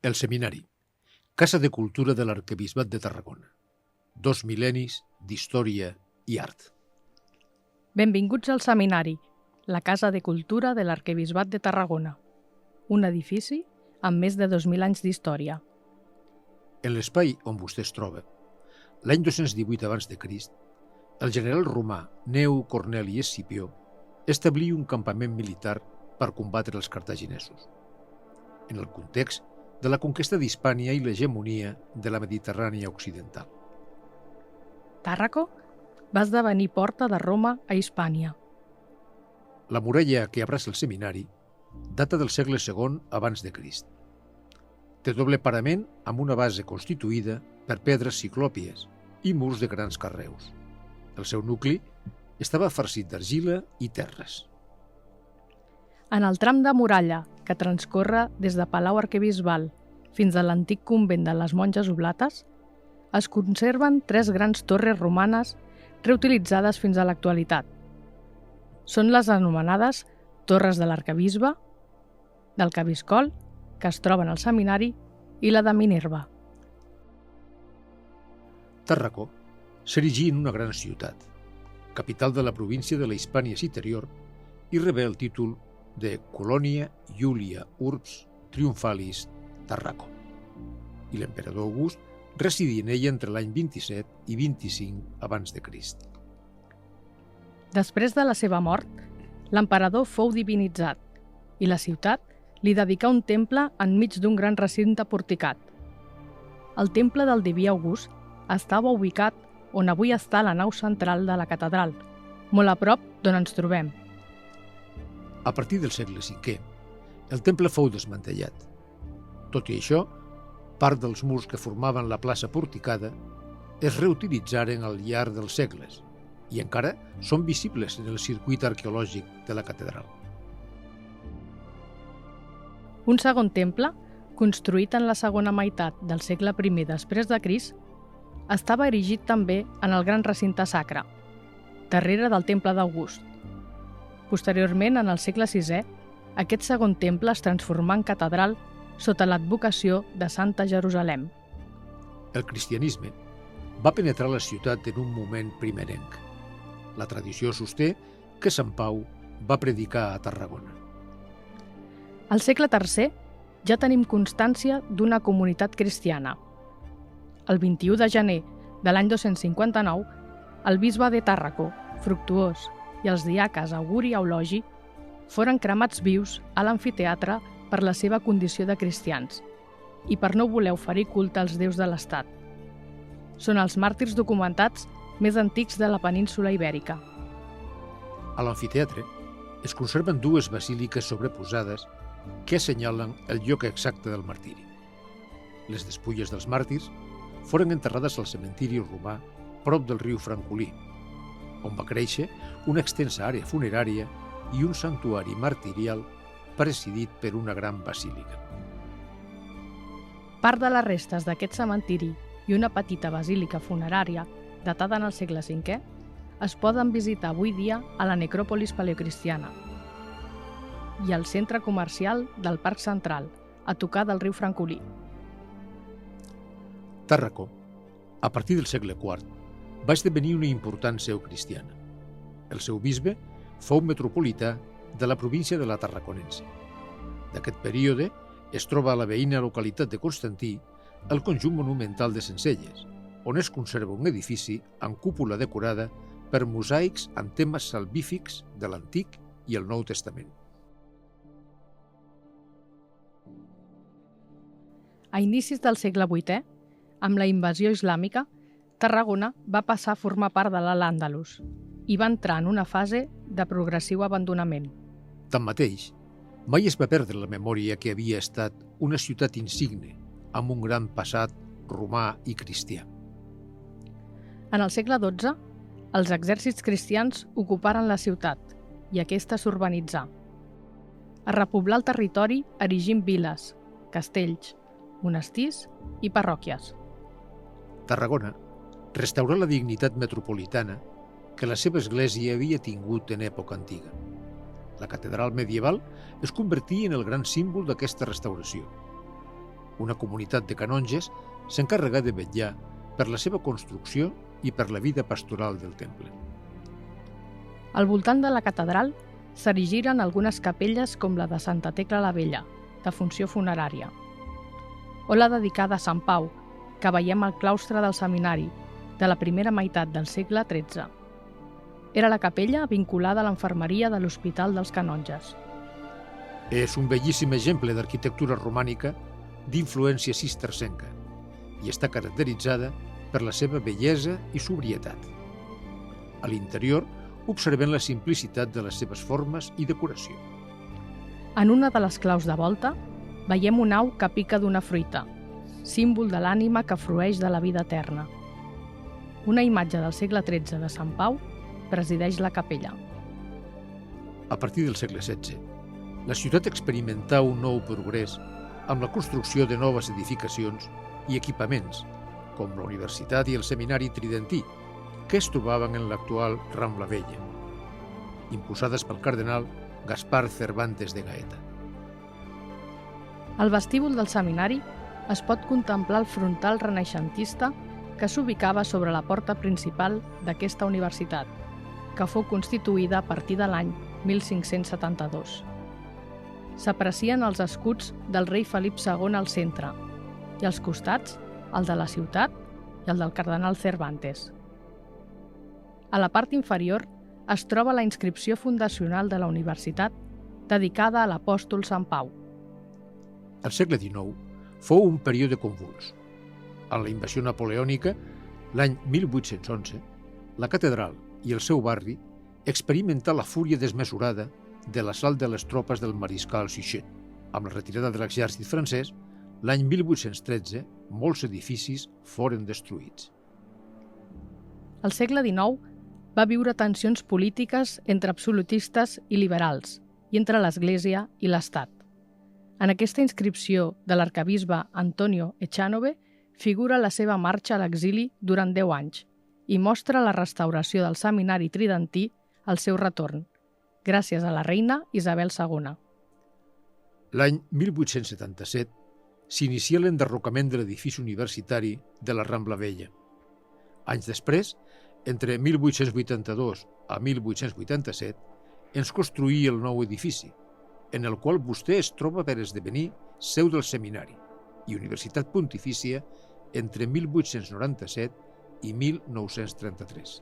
El Seminari, Casa de Cultura de l'Arquebisbat de Tarragona. 2 mil·lennis d'història i art. Benvinguts al Seminari, la Casa de Cultura de l'Arquebisbat de Tarragona. Un edifici amb més de 2.000 anys d'història. En l'espai on vostè es troba, l'any 218 abans de Crist, el general romà Gneu Corneli Escipió establí un campament militar per combatre els cartaginesos, en el context de la conquesta d'Hispània i l'hegemonia de la Mediterrània occidental. Tàrraco va esdevenir porta de Roma a Hispània. La muralla que abraça el seminari data del segle II abans de Crist. Té doble parament amb una base constituïda per pedres ciclòpies i murs de grans carreus. El seu nucli estava farcit d'argila i terres. En el tram de muralla que transcorre des de Palau Arquebisbal fins a l'antic convent de les Monges Oblates, es conserven 3 grans torres romanes reutilitzades fins a l'actualitat. Són les anomenades Torres de l'Arquebisbe, del Cabiscol, que es troben al seminari, i la de Minerva. Tàrraco s'erigí en una gran ciutat, capital de la província de la Hispània Citerior, i rebé el títol de Colonia Iulia Urbs Triumphalis Tarraco, i l'emperador August residí en ella entre l'any 27 i 25 abans de Crist. Després de la seva mort, l'emperador fou divinitzat i la ciutat li dedicà un temple enmig d'un gran recinte porticat. El temple del Diví August estava ubicat on avui està la nau central de la catedral, molt a prop d'on ens trobem. A partir del segle V, el temple fou desmantellat. Tot i això, part dels murs que formaven la plaça porticada es reutilitzaren al llarg dels segles i encara són visibles en el circuit arqueològic de la catedral. Un segon temple, construït en la segona meitat del segle I després de Crist, estava erigit també en el gran recinte sacre, darrere del temple d'August. Posteriorment, en el segle VI, aquest segon temple es transformà en catedral sota l'advocació de Santa Jerusalem. El cristianisme va penetrar la ciutat en un moment primerenc. La tradició sosté que Sant Pau va predicar a Tarragona. Al segle III ja tenim constància d'una comunitat cristiana. El 21 de gener de l'any 259, el bisbe de Tàrraco, Fructuós, i els diaques Auguri i Eulogi foren cremats vius a l'amfiteatre per la seva condició de cristians i per no voler oferir culte als déus de l'Estat. Són els màrtirs documentats més antics de la península Ibèrica. A l'amfiteatre es conserven 2 basíliques sobreposades que assenyalen el lloc exacte del martiri. Les despulles dels màrtirs foren enterrades al cementiri romà prop del riu Francolí, on va créixer una extensa àrea funerària i un santuari martirial presidit per una gran basílica. Part de les restes d'aquest cementiri i una petita basílica funerària datada en el segle V es poden visitar avui dia a la necròpolis paleocristiana i al centre comercial del Parc Central, a tocar del riu Francolí. Tàrraco, a partir del segle IV, va esdevenir una important seu cristiana. El seu bisbe fou metropolità de la província de la Tarraconense. D'aquest període es troba a la veïna localitat de Constantí el conjunt monumental de Sencelles, on es conserva un edifici amb cúpula decorada per mosaics amb temes salvífics de l'Antic i el Nou Testament. A inicis del segle VIII, amb la invasió islàmica, Tarragona va passar a formar part de l'Al-Àndalus i va entrar en una fase de progressiu abandonament. Tanmateix, mai es va perdre la memòria que havia estat una ciutat insigne amb un gran passat romà i cristià. En el segle XII, els exèrcits cristians ocuparen la ciutat i aquesta s'urbanitzà. Es repoblà el territori erigint viles, castells, monestirs i parròquies. Tarragona restaurà la dignitat metropolitana que la seva església havia tingut en època antiga. La catedral medieval es convertí en el gran símbol d'aquesta restauració. Una comunitat de canonges s'encarrega de vetllar per la seva construcció i per la vida pastoral del temple. Al voltant de la catedral s'erigiren algunes capelles com la de Santa Tecla la Vella, de funció funerària, o la dedicada a Sant Pau, que veiem al claustre del seminari, de la primera meitat del segle XIII. Era la capella vinculada a l'enfermeria de l'Hospital dels Canonges. És un bellíssim exemple d'arquitectura romànica d'influència cistercenca i està caracteritzada per la seva bellesa i sobrietat. A l'interior observem la simplicitat de les seves formes i decoració. En una de les claus de volta veiem un au que pica d'una fruita, símbol de l'ànima que frueix de la vida eterna. Una imatge del segle XIII de Sant Pau presideix la capella. A partir del segle XVI, la ciutat experimentà un nou progrés amb la construcció de noves edificacions i equipaments, com la Universitat i el Seminari Tridentí, que es trobaven en l'actual Rambla Vella, impulsades pel cardenal Gaspar Cervantes de Gaeta. Al vestíbul del seminari es pot contemplar el frontal renaixentista que s'ubicava sobre la porta principal d'aquesta universitat, que fou constituïda a partir de l'any 1572. S'aprecien els escuts del rei Felip II al centre i als costats el de la ciutat i el del cardenal Cervantes. A la part inferior es troba la inscripció fundacional de la universitat dedicada a l'apòstol Sant Pau. El segle XIX fou un període convuls. En la invasió napoleònica, l'any 1811, la catedral i el seu barri experimentà la fúria desmesurada de l'assalt de les tropes del mariscal Suchet. Amb la retirada de l'exèrcit francès, l'any 1813, molts edificis foren destruïts. El segle XIX va viure tensions polítiques entre absolutistes i liberals i entre l'Església i l'Estat. En aquesta inscripció de l'arquebisbe Antonio Echanove figura la seva marxa a l'exili durant 10 anys i mostra la restauració del seminari tridentí al seu retorn, gràcies a la reina Isabel II. L'any 1877 s'inicia l'enderrocament de l'edifici universitari de la Rambla Vella. Anys després, entre 1882 a 1887, ens construí el nou edifici, en el qual vostè es troba per esdevenir seu del seminari i Universitat Pontifícia entre 1897 i 1933.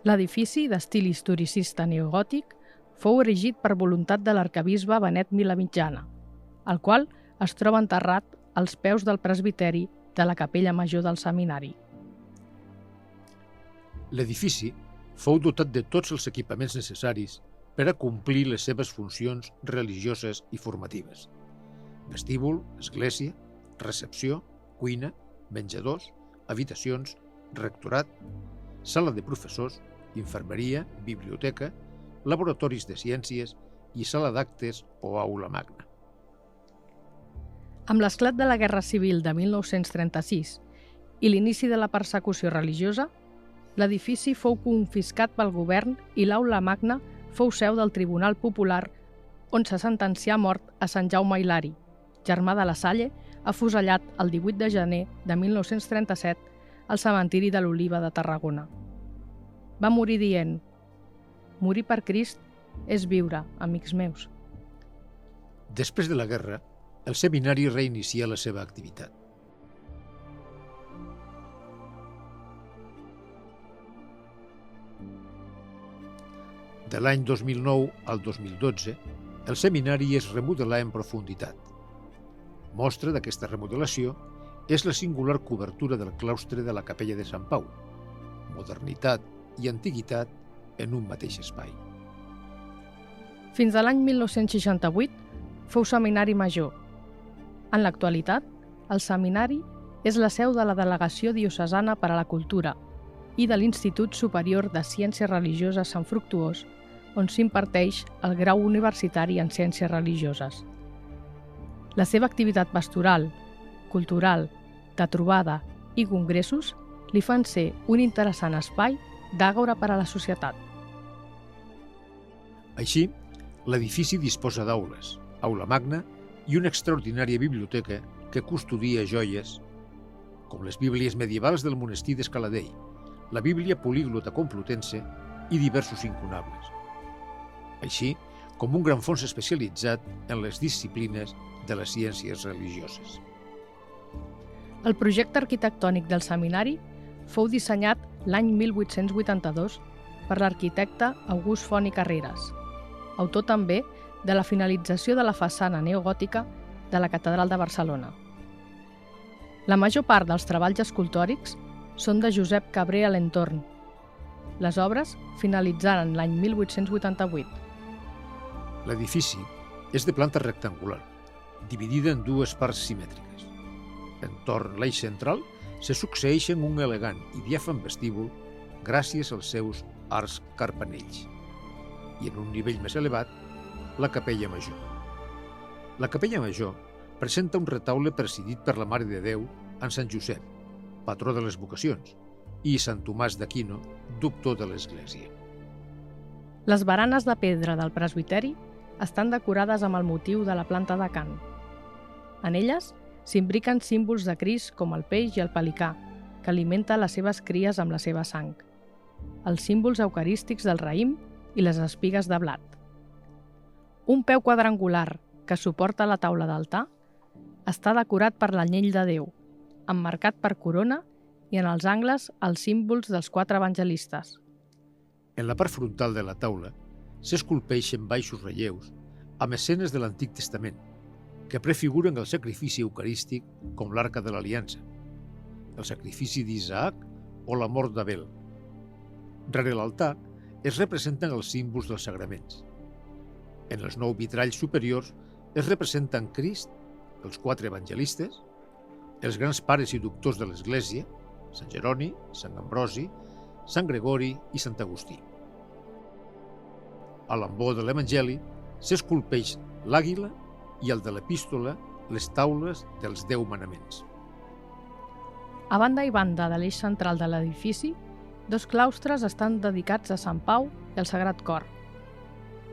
L'edifici, d'estil historicista neogòtic, fou erigit per voluntat de l'arquebisbe Benet Vilamitjana, el qual es troba enterrat als peus del presbiteri de la capella major del seminari. L'edifici fou dotat de tots els equipaments necessaris per a complir les seves funcions religioses i formatives. Vestíbul, església, recepció, cuina, menjadors, habitacions, rectorat, sala de professors, infermeria, biblioteca, laboratoris de ciències i sala d'actes o aula magna. Amb l'esclat de la Guerra Civil de 1936 i l'inici de la persecució religiosa, l'edifici fou confiscat pel govern i l'aula magna fou seu del Tribunal Popular, on se sentencià a mort a Sant Jaume Hilari, germà de la Salle, afusellat el 18 de gener de 1937 al cementiri de l'Oliva de Tarragona. Va morir dient: «Morir per Crist és viure, amics meus». Després de la guerra, el seminari reinicia la seva activitat. De l'any 2009 al 2012, el seminari es remodelà en profunditat. Mostra d'aquesta remodelació és la singular cobertura del claustre de la capella de Sant Pau, modernitat i antiguitat en un mateix espai. Fins a l'any 1968 fou seminari major. En l'actualitat, el seminari és la seu de la Delegació Diocesana per a la Cultura i de l'Institut Superior de Ciències Religioses Sant Fructuós, on s'imparteix el grau universitari en Ciències Religioses. La seva activitat pastoral, cultural, de trobada i congressos li fan ser un interessant espai d'àgora per a la societat. Així, l'edifici disposa d'aules, aula magna i una extraordinària biblioteca que custodia joies com les bíblies medievals del monestir d'Escaladei, la Bíblia Poliglota Complutense i diversos incunables, així com un gran fons especialitzat en les disciplines de les ciències religioses. El projecte arquitectònic del seminari fou dissenyat l'any 1882 per l'arquitecte August Font i Carreras, autor també de la finalització de la façana neogòtica de la Catedral de Barcelona. La major part dels treballs escultòrics són de Josep Cabré a l'entorn. Les obres finalitzaren l'any 1888. L'edifici és de planta rectangular, dividida en dues parts simètriques. Entorn l'eix central se succeeixen un elegant i diàfan vestíbul gràcies als seus arcs carpanells i en un nivell més elevat, la capella major. La capella major presenta un retaule presidit per la Mare de Déu en Sant Josep, patró de les vocacions, i Sant Tomàs d'Aquino, doctor de l'Església. Les baranes de pedra del presbiteri estan decorades amb el motiu de la planta de cant. En elles s'imbriquen símbols de Crist com el peix i el pelicà, que alimenta les seves cries amb la seva sang, els símbols eucarístics del raïm i les espigues de blat. Un peu quadrangular que suporta la taula d'altar està decorat per l'anyell de Déu, emmarcat per corona i en els angles els símbols dels 4 evangelistes. En la part frontal de la taula s'esculpeixen baixos relleus amb escenes de l'Antic Testament que prefiguren el sacrifici eucarístic com l'Arca de l'Aliança, el sacrifici d'Isaac o la mort d'Abel. Rere l'altar es representen els símbols dels sagraments. En els 9 vitralls superiors es representen Crist, els 4 evangelistes, els grans pares i doctors de l'Església, Sant Jeroni, Sant Ambrosi, Sant Gregori i Sant Agustí. A l'embó de l'Evangeli s'esculpeix l'àguila i el de l'epístola les taules dels 10 manaments. A banda i banda de l'eix central de l'edifici, 2 claustres estan dedicats a Sant Pau i al Sagrat Cor.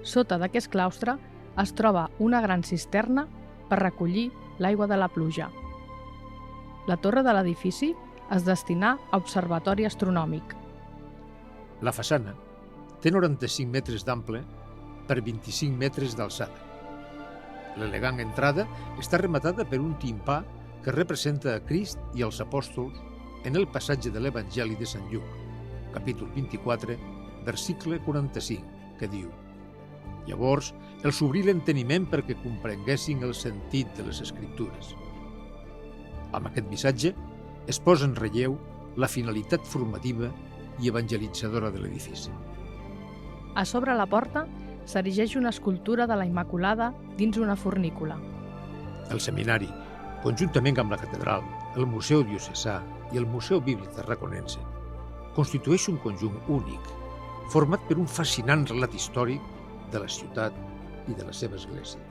Sota d'aquest claustre es troba una gran cisterna per recollir l'aigua de la pluja. La torre de l'edifici es destinà a observatori astronòmic. La façana té 95 metres d'ample per 25 metres d'alçada. L'elegant entrada està rematada per un timpà que representa a Crist i els apòstols en el passatge de l'Evangeli de Sant Lluc, capítol 24, versicle 45, que diu: Llavors els obrí l'enteniment perquè comprenguessin el sentit de les Escriptures. Amb aquest missatge es posa en relleu la finalitat formativa i evangelitzadora de l'edifici. A sobre la porta s'erigeix una escultura de la Immaculada dins una fornícula. El seminari, conjuntament amb la catedral, el Museu Diocesà i el Museu Bíblic Tarraconense, constitueix un conjunt únic, format per un fascinant relat històric de la ciutat i de la seva església.